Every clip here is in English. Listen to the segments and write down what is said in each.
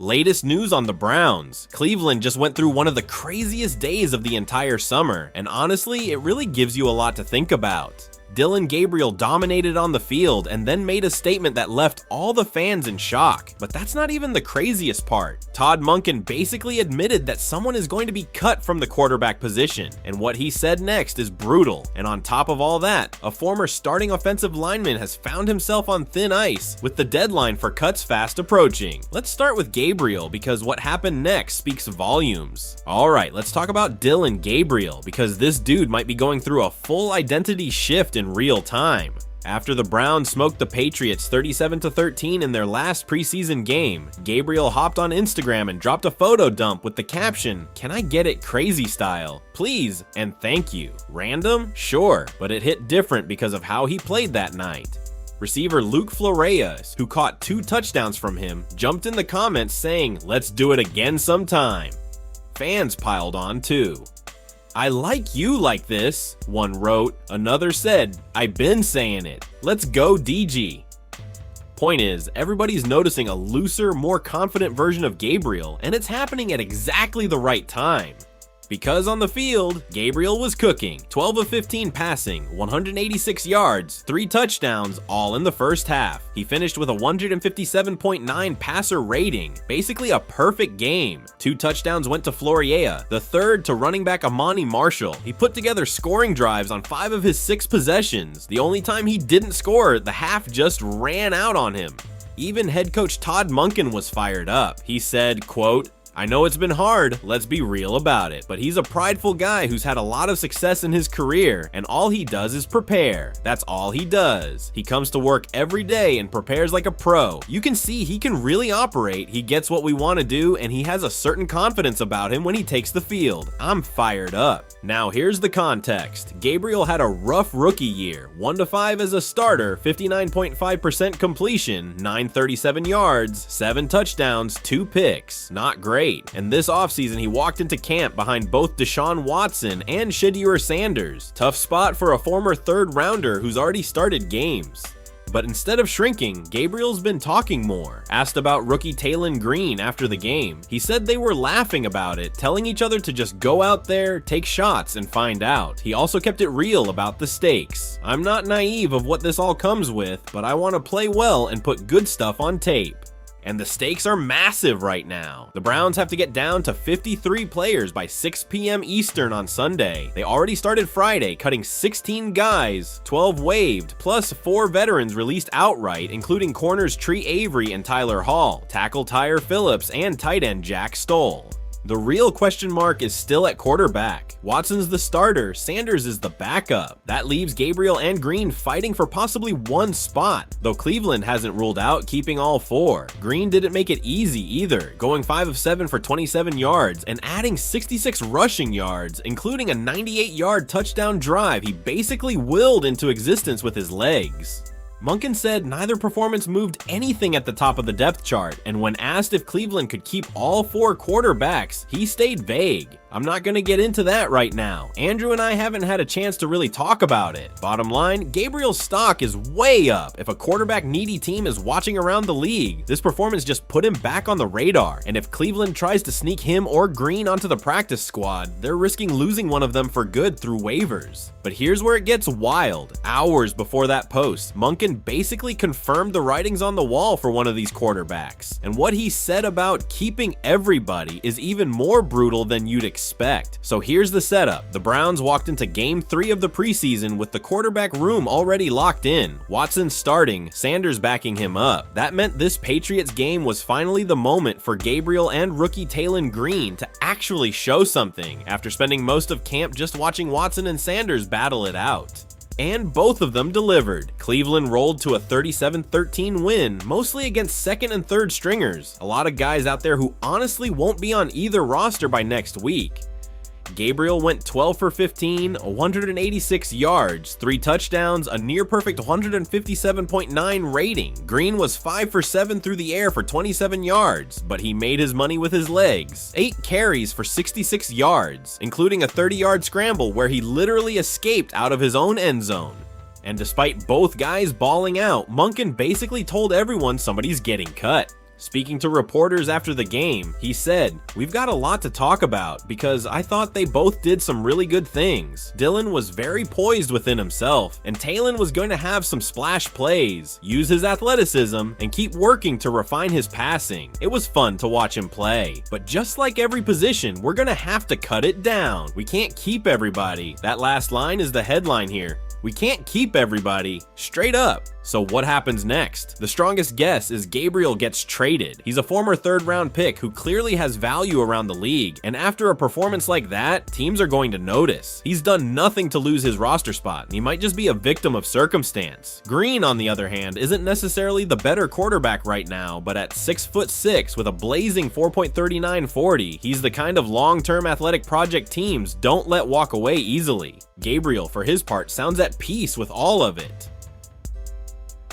Latest news on the Browns. Cleveland just went through one of the craziest days of the entire summer, and honestly, it really gives you a lot to think about. Dillon Gabriel dominated on the field and then made a statement that left all the fans in shock. But that's not even the craziest part. Todd Monken basically admitted that someone is going to be cut from the quarterback position, and what he said next is brutal. And on top of all that, a former starting offensive lineman has found himself on thin ice, with the deadline for cuts fast approaching. Let's start with Gabriel, because what happened next speaks volumes. Alright, let's talk about Dillon Gabriel, because this dude might be going through a full identity shift in real time. After the Browns smoked the Patriots 37-13 in their last preseason game, Gabriel hopped on Instagram and dropped a photo dump with the caption, "Can I get it crazy style? Please and thank you." Random? Sure, but it hit different because of how he played that night. Receiver Luke Flores, who caught 2 touchdowns from him, jumped in the comments saying, "Let's do it again sometime." Fans piled on too. "I like you like this," one wrote. Another said, "I've been saying it. Let's go DG." Point is, everybody's noticing a looser, more confident version of Gabriel, and it's happening at exactly the right time. Because on the field, Gabriel was cooking. 12 of 15 passing, 186 yards, 3 touchdowns, all in the first half. He finished with a 157.9 passer rating, basically a perfect game. 2 touchdowns went to Floriea, the third to running back Amani Marshall. He put together scoring drives on 5 of his 6 possessions. The only time he didn't score, the half just ran out on him. Even head coach Todd Monken was fired up. He said, quote, "I know it's been hard, let's be real about it, but he's a prideful guy who's had a lot of success in his career, and all he does is prepare. That's all he does. He comes to work every day and prepares like a pro. You can see he can really operate, he gets what we want to do, and he has a certain confidence about him when he takes the field. I'm fired up." Now here's the context. Gabriel had a rough rookie year, 1-5 as a starter, 59.5% completion, 937 yards, 7 touchdowns, 2 picks. Not great. And this offseason, he walked into camp behind both Deshaun Watson and Shedeur Sanders. Tough spot for a former third rounder who's already started games. But instead of shrinking, Gabriel's been talking more. Asked about rookie Taylen Green after the game, he said they were laughing about it, telling each other to just go out there, take shots, and find out. He also kept it real about the stakes. "I'm not naive of what this all comes with, but I want to play well and put good stuff on tape." And the stakes are massive right now. The Browns have to get down to 53 players by 6 p.m. Eastern on Sunday. They already started Friday, cutting 16 guys, 12 waived, plus 4 veterans released outright, including corners Tree Avery and Tyler Hall, tackle Tyre Phillips, and tight end Jack Stoll. The real question mark is still at quarterback. Watson's the starter, Sanders is the backup. That leaves Gabriel and Green fighting for possibly one spot, though Cleveland hasn't ruled out keeping all 4. Green didn't make it easy either, going 5 of 7 for 27 yards and adding 66 rushing yards, including a 98-yard touchdown drive he basically willed into existence with his legs. Monken said neither performance moved anything at the top of the depth chart, and when asked if Cleveland could keep all 4 quarterbacks, he stayed vague. "I'm not gonna get into that right now. Andrew and I haven't had a chance to really talk about it. Bottom line, Gabriel's stock is way up. If a quarterback-needy team is watching around the league, this performance just put him back on the radar, and if Cleveland tries to sneak him or Green onto the practice squad, they're risking losing one of them for good through waivers." But here's where it gets wild. Hours before that post, Monken basically confirmed the writings on the wall for one of these quarterbacks, and what he said about keeping everybody is even more brutal than you'd expect. So here's the setup. The Browns walked into game 3 of the preseason with the quarterback room already locked in. Watson starting, Sanders backing him up. That meant this Patriots game was finally the moment for Gabriel and rookie Taylen Green to actually show something after spending most of camp just watching Watson and Sanders battle it out. And both of them delivered. Cleveland rolled to a 37-13 win, mostly against second and third stringers. A lot of guys out there who honestly won't be on either roster by next week. Gabriel went 12 for 15, 186 yards, 3 touchdowns, a near-perfect 157.9 rating. Green was 5 for 7 through the air for 27 yards, but he made his money with his legs. 8 carries for 66 yards, including a 30-yard scramble where he literally escaped out of his own end zone. And despite both guys balling out, Monken basically told everyone somebody's getting cut. Speaking to reporters after the game, he said, "We've got a lot to talk about because I thought they both did some really good things. Dillon was very poised within himself, and Talon was going to have some splash plays, use his athleticism, and keep working to refine his passing. It was fun to watch him play. But just like every position, we're gonna have to cut it down. We can't keep everybody." That last line is the headline here. We can't keep everybody, straight up. So what happens next? The strongest guess is Gabriel gets traded. He's a former third-round pick who clearly has value around the league, and after a performance like that, teams are going to notice. He's done nothing to lose his roster spot, and he might just be a victim of circumstance. Green, on the other hand, isn't necessarily the better quarterback right now, but at 6'6" with a blazing 4.3940, he's the kind of long-term athletic project teams don't let walk away easily. Gabriel, for his part, sounds at peace with all of it.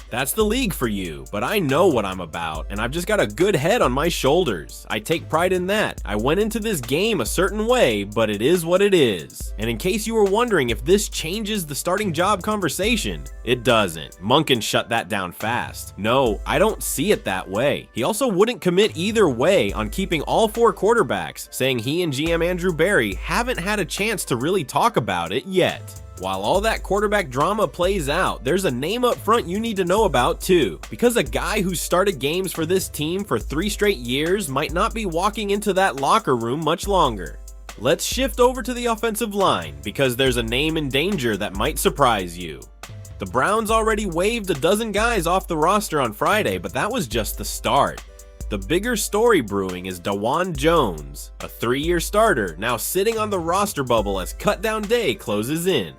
That's the league for you, but I know what I'm about, and I've just got a good head on my shoulders. I take pride in that. I went into this game a certain way, but it is what it is. And in case you were wondering if this changes the starting job conversation, it doesn't. Monken shut that down fast. No, I don't see it that way. He also wouldn't commit either way on keeping all 4 quarterbacks, saying he and GM Andrew Berry haven't had a chance to really talk about it yet. While all that quarterback drama plays out, there's a name up front you need to know about too, because a guy who started games for this team for 3 straight years might not be walking into that locker room much longer. Let's shift over to the offensive line, because there's a name in danger that might surprise you. The Browns already waived a dozen guys off the roster on Friday, but that was just the start. The bigger story brewing is Dawan Jones, a 3-year starter, now sitting on the roster bubble as cutdown day closes in.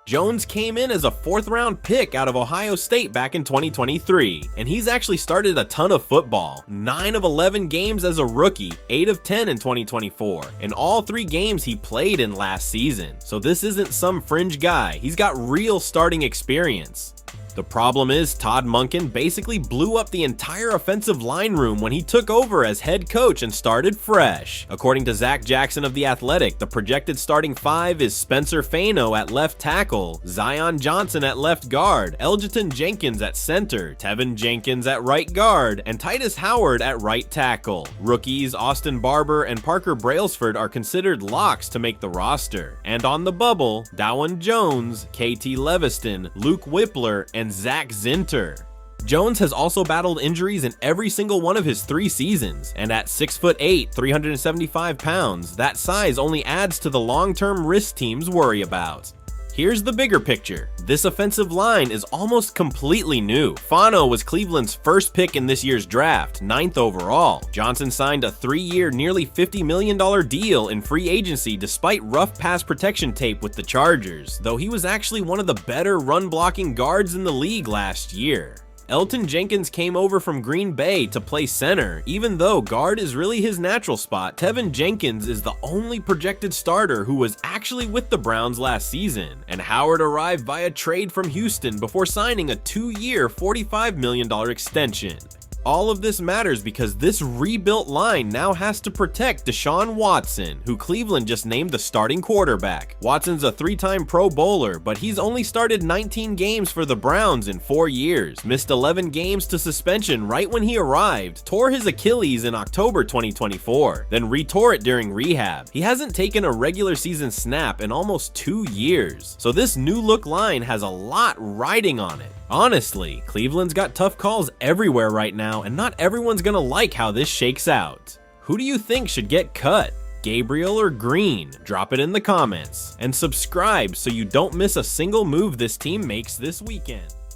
Jones came in as a 4th-round pick out of Ohio State back in 2023, and he's actually started a ton of football. 9 of 11 games as a rookie, 8 of 10 in 2024, and all 3 games he played in last season. So this isn't some fringe guy, he's got real starting experience. The problem is Todd Monken basically blew up the entire offensive line room when he took over as head coach and started fresh. According to Zach Jackson of The Athletic, the projected starting 5 is Spencer Fano at left tackle, Zion Johnson at left guard, Elgton Jenkins at center, Tevin Jenkins at right guard, and Titus Howard at right tackle. Rookies Austin Barber and Parker Brailsford are considered locks to make the roster. And on the bubble, Dawan Jones, KT Leviston, Luke Whippler, and Zach Zinter. Jones has also battled injuries in every single one of his 3 seasons, and at 6'8", 375 pounds, that size only adds to the long-term risk teams worry about. Here's the bigger picture. This offensive line is almost completely new. Fano was Cleveland's first pick in this year's draft, 9th overall. Johnson signed a 3-year, nearly $50 million deal in free agency despite rough pass protection tape with the Chargers, though he was actually one of the better run-blocking guards in the league last year. Elgton Jenkins came over from Green Bay to play center. Even though guard is really his natural spot, Tevin Jenkins is the only projected starter who was actually with the Browns last season, and Howard arrived via trade from Houston before signing a 2-year, $45 million extension. All of this matters because this rebuilt line now has to protect Deshaun Watson, who Cleveland just named the starting quarterback. Watson's a 3-time Pro Bowler, but he's only started 19 games for the Browns in 4 years, missed 11 games to suspension right when he arrived, tore his Achilles in October 2024, then retore it during rehab. He hasn't taken a regular season snap in almost 2 years, so this new look line has a lot riding on it. Honestly, Cleveland's got tough calls everywhere right now, and not everyone's gonna like how this shakes out. Who do you think should get cut? Gabriel or Green? Drop it in the comments. And subscribe so you don't miss a single move this team makes this weekend.